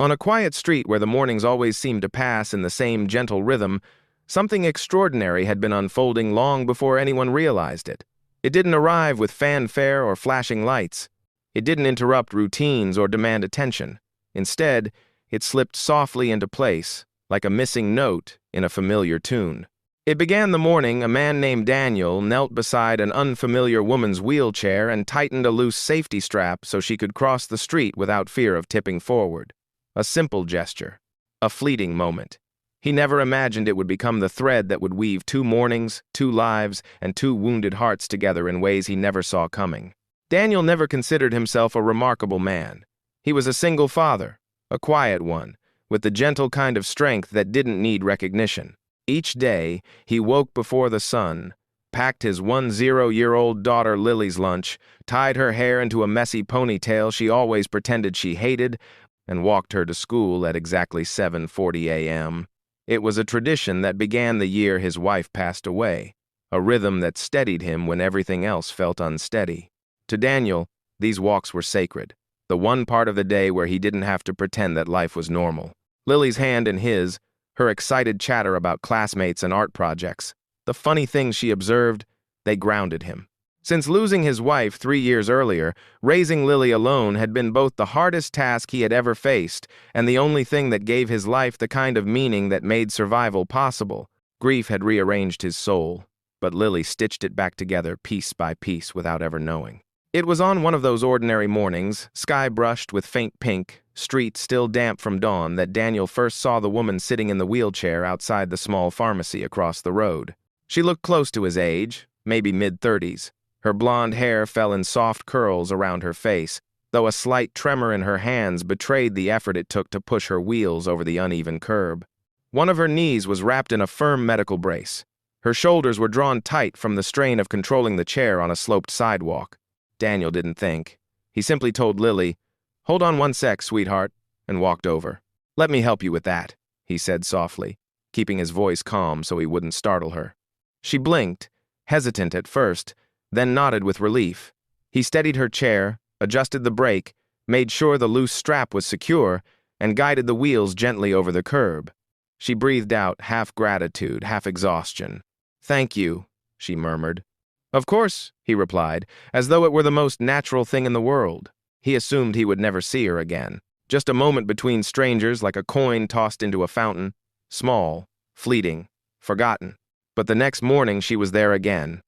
On a quiet street where the mornings always seemed to pass in the same gentle rhythm, something extraordinary had been unfolding long before anyone realized it. It didn't arrive with fanfare or flashing lights. It didn't interrupt routines or demand attention. Instead, it slipped softly into place, like a missing note in a familiar tune. It began the morning a man named Daniel knelt beside an unfamiliar woman's wheelchair and tightened a loose safety strap so she could cross the street without fear of tipping forward. A simple gesture. A fleeting moment. He never imagined it would become the thread that would weave 2 mornings, 2 lives, and 2 wounded hearts together in ways he never saw coming. Daniel never considered himself a remarkable man. He was a single father, a quiet one, with the gentle kind of strength that didn't need recognition. Each day, he woke before the sun, packed his 10-year-old daughter Lily's lunch, tied her hair into a messy ponytail she always pretended she hated, and walked her to school at exactly 7:40 a.m. It was a tradition that began the year his wife passed away, a rhythm that steadied him when everything else felt unsteady. To Daniel, these walks were sacred, the one part of the day where he didn't have to pretend that life was normal. Lily's hand in his, her excited chatter about classmates and art projects, the funny things she observed, they grounded him. Since losing his wife 3 years earlier, raising Lily alone had been both the hardest task he had ever faced and the only thing that gave his life the kind of meaning that made survival possible. Grief had rearranged his soul, but Lily stitched it back together piece by piece without ever knowing. It was on one of those ordinary mornings, sky brushed with faint pink, street still damp from dawn, that Daniel first saw the woman sitting in the wheelchair outside the small pharmacy across the road. She looked close to his age, maybe mid-30s. Her blonde hair fell in soft curls around her face, though a slight tremor in her hands betrayed the effort it took to push her wheels over the uneven curb. One of her knees was wrapped in a firm medical brace. Her shoulders were drawn tight from the strain of controlling the chair on a sloped sidewalk. Daniel didn't think. He simply told Lily, "Hold on 1 sec, sweetheart," and walked over. "Let me help you with that," he said softly, keeping his voice calm so he wouldn't startle her. She blinked, hesitant at first, then nodded with relief. He steadied her chair, adjusted the brake, made sure the loose strap was secure, and guided the wheels gently over the curb. She breathed out, half gratitude, half exhaustion. "Thank you," she murmured. "Of course," he replied, as though it were the most natural thing in the world. He assumed he would never see her again. Just a moment between strangers, like a coin tossed into a fountain. Small, fleeting, forgotten. But the next morning she was there again.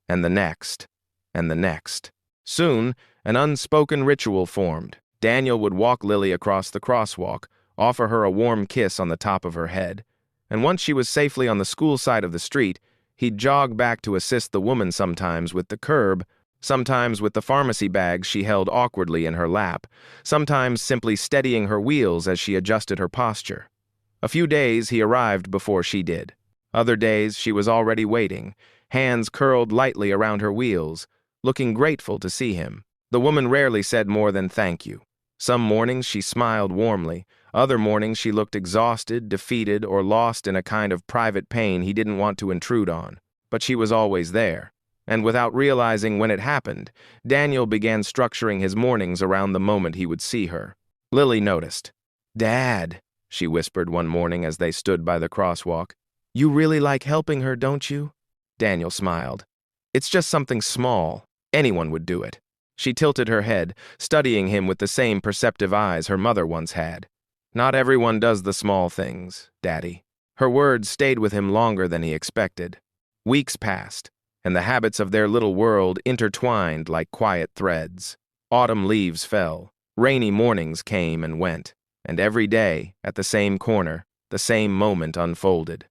And the next. And the next. Soon, an unspoken ritual formed. Daniel would walk Lily across the crosswalk, offer her a warm kiss on the top of her head. And once she was safely on the school side of the street, he'd jog back to assist the woman sometimes with the curb, sometimes with the pharmacy bags she held awkwardly in her lap, sometimes simply steadying her wheels as she adjusted her posture. A few days he arrived before she did. Other days she was already waiting, hands curled lightly around her wheels, looking grateful to see him. The woman rarely said more than thank you. Some mornings she smiled warmly, other mornings she looked exhausted, defeated, or lost in a kind of private pain he didn't want to intrude on. But she was always there. And without realizing when it happened, Daniel began structuring his mornings around the moment he would see her. Lily noticed. "Dad," she whispered one morning as they stood by the crosswalk, "you really like helping her, don't you?" Daniel smiled. "It's just something small. Anyone would do it." She tilted her head, studying him with the same perceptive eyes her mother once had. "Not everyone does the small things, Daddy." Her words stayed with him longer than he expected. Weeks passed, and the habits of their little world intertwined like quiet threads. Autumn leaves fell, rainy mornings came and went, and every day, at the same corner, the same moment unfolded.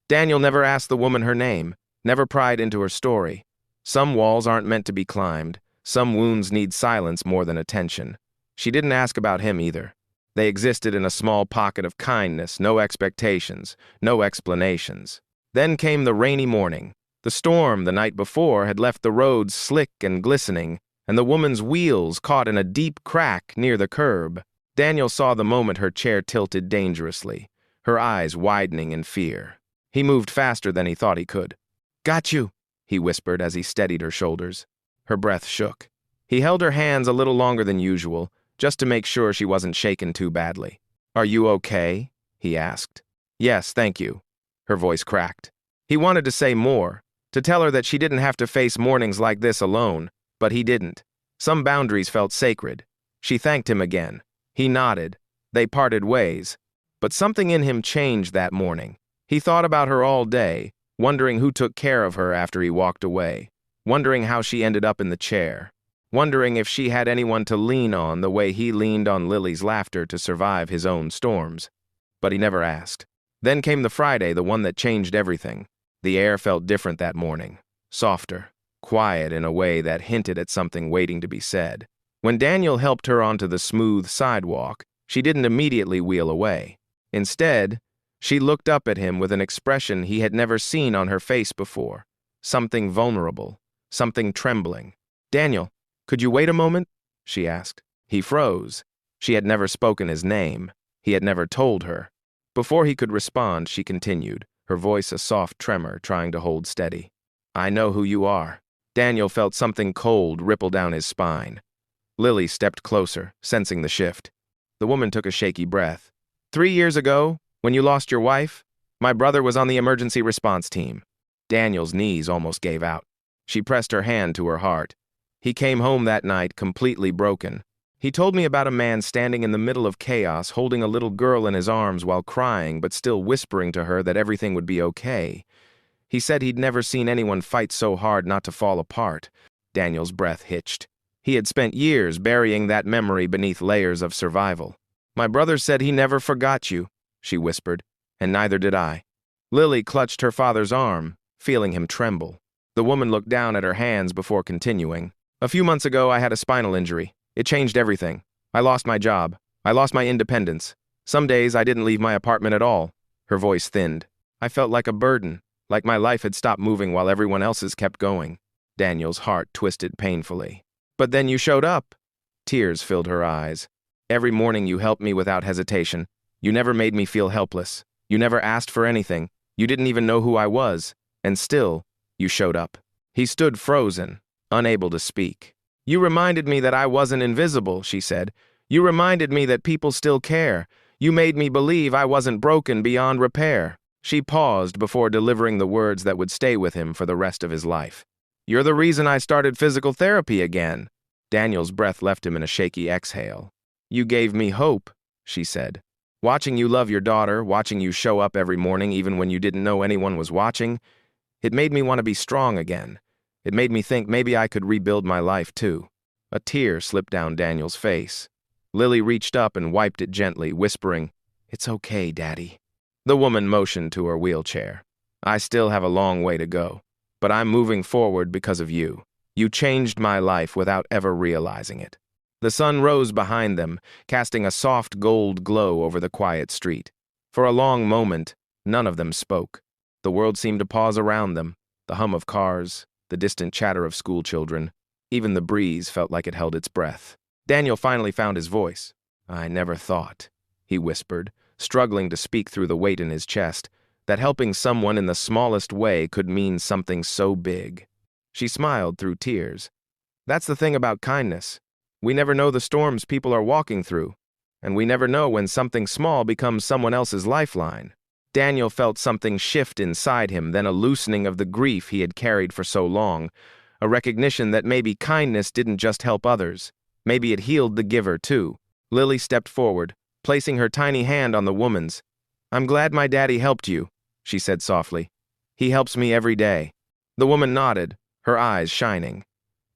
Daniel never asked the woman her name, never pried into her story. Some walls aren't meant to be climbed, some wounds need silence more than attention. She didn't ask about him either. They existed in a small pocket of kindness, no expectations, no explanations. Then came the rainy morning. The storm the night before had left the roads slick and glistening, and the woman's wheels caught in a deep crack near the curb. Daniel saw the moment her chair tilted dangerously, her eyes widening in fear. He moved faster than he thought he could. "Got you," he whispered as he steadied her shoulders. Her breath shook. He held her hands a little longer than usual, just to make sure she wasn't shaken too badly. "Are you okay?" he asked. "Yes, thank you." Her voice cracked. He wanted to say more, to tell her that she didn't have to face mornings like this alone, but he didn't. Some boundaries felt sacred. She thanked him again. He nodded. They parted ways. But something in him changed that morning. He thought about her all day, wondering who took care of her after he walked away, wondering how she ended up in the chair, wondering if she had anyone to lean on the way he leaned on Lily's laughter to survive his own storms. But he never asked. Then came the Friday, the one that changed everything. The air felt different that morning, softer, quiet in a way that hinted at something waiting to be said. When Daniel helped her onto the smooth sidewalk, she didn't immediately wheel away. Instead, she looked up at him with an expression he had never seen on her face before. Something vulnerable, something trembling. "Daniel, could you wait a moment?" she asked. He froze. She had never spoken his name. He had never told her. Before he could respond, she continued, her voice a soft tremor trying to hold steady. "I know who you are." Daniel felt something cold ripple down his spine. Lily stepped closer, sensing the shift. The woman took a shaky breath. 3 years ago, when you lost your wife, my brother was on the emergency response team." Daniel's knees almost gave out. She pressed her hand to her heart. "He came home that night completely broken. He told me about a man standing in the middle of chaos, holding a little girl in his arms while crying but still whispering to her that everything would be okay. He said he'd never seen anyone fight so hard not to fall apart." Daniel's breath hitched. He had spent years burying that memory beneath layers of survival. "My brother said he never forgot you," she whispered, "and neither did I." Lily clutched her father's arm, feeling him tremble. The woman looked down at her hands before continuing. "A few months ago, I had a spinal injury. It changed everything. I lost my job. I lost my independence. Some days I didn't leave my apartment at all." Her voice thinned. "I felt like a burden, like my life had stopped moving while everyone else's kept going." Daniel's heart twisted painfully. "But then you showed up." Tears filled her eyes. "Every morning you helped me without hesitation. You never made me feel helpless. You never asked for anything. You didn't even know who I was. And still, you showed up." He stood frozen, unable to speak. "You reminded me that I wasn't invisible," she said. "You reminded me that people still care. You made me believe I wasn't broken beyond repair." She paused before delivering the words that would stay with him for the rest of his life. "You're the reason I started physical therapy again." Daniel's breath left him in a shaky exhale. "You gave me hope," she said. "Watching you love your daughter, watching you show up every morning even when you didn't know anyone was watching, it made me want to be strong again. It made me think maybe I could rebuild my life too." A tear slipped down Daniel's face. Lily reached up and wiped it gently, whispering, "It's okay, Daddy." The woman motioned to her wheelchair. "I still have a long way to go, but I'm moving forward because of you. You changed my life without ever realizing it." The sun rose behind them, casting a soft gold glow over the quiet street. For a long moment, none of them spoke. The world seemed to pause around them, the hum of cars, the distant chatter of schoolchildren. Even the breeze felt like it held its breath. Daniel finally found his voice. "I never thought," he whispered, struggling to speak through the weight in his chest, "that helping someone in the smallest way could mean something so big." She smiled through tears. "That's the thing about kindness. We never know the storms people are walking through, and we never know when something small becomes someone else's lifeline." Daniel felt something shift inside him, then a loosening of the grief he had carried for so long, a recognition that maybe kindness didn't just help others. Maybe it healed the giver, too. Lily stepped forward, placing her tiny hand on the woman's. "I'm glad my daddy helped you," she said softly. "He helps me every day." The woman nodded, her eyes shining.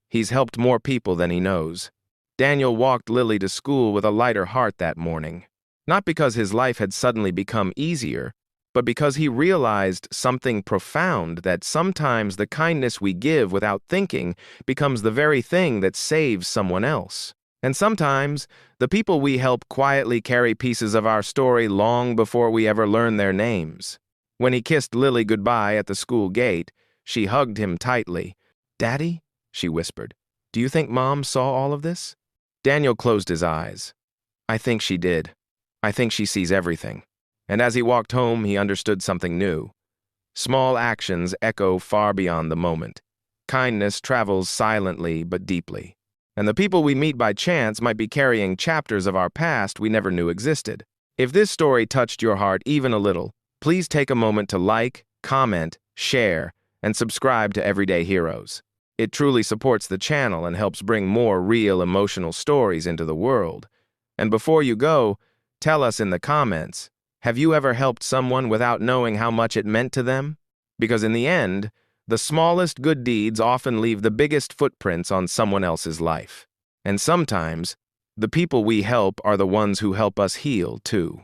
"He's helped more people than he knows." Daniel walked Lily to school with a lighter heart that morning. Not because his life had suddenly become easier, but because he realized something profound, that sometimes the kindness we give without thinking becomes the very thing that saves someone else. And sometimes, the people we help quietly carry pieces of our story long before we ever learn their names. When he kissed Lily goodbye at the school gate, she hugged him tightly. "Daddy?" she whispered. "Do you think Mom saw all of this?" Daniel closed his eyes. "I think she did. I think she sees everything." And as he walked home, he understood something new. Small actions echo far beyond the moment. Kindness travels silently but deeply. And the people we meet by chance might be carrying chapters of our past we never knew existed. If this story touched your heart even a little, please take a moment to like, comment, share, and subscribe to Everyday Heroes. It truly supports the channel and helps bring more real emotional stories into the world. And before you go, tell us in the comments, have you ever helped someone without knowing how much it meant to them? Because in the end, the smallest good deeds often leave the biggest footprints on someone else's life. And sometimes, the people we help are the ones who help us heal, too.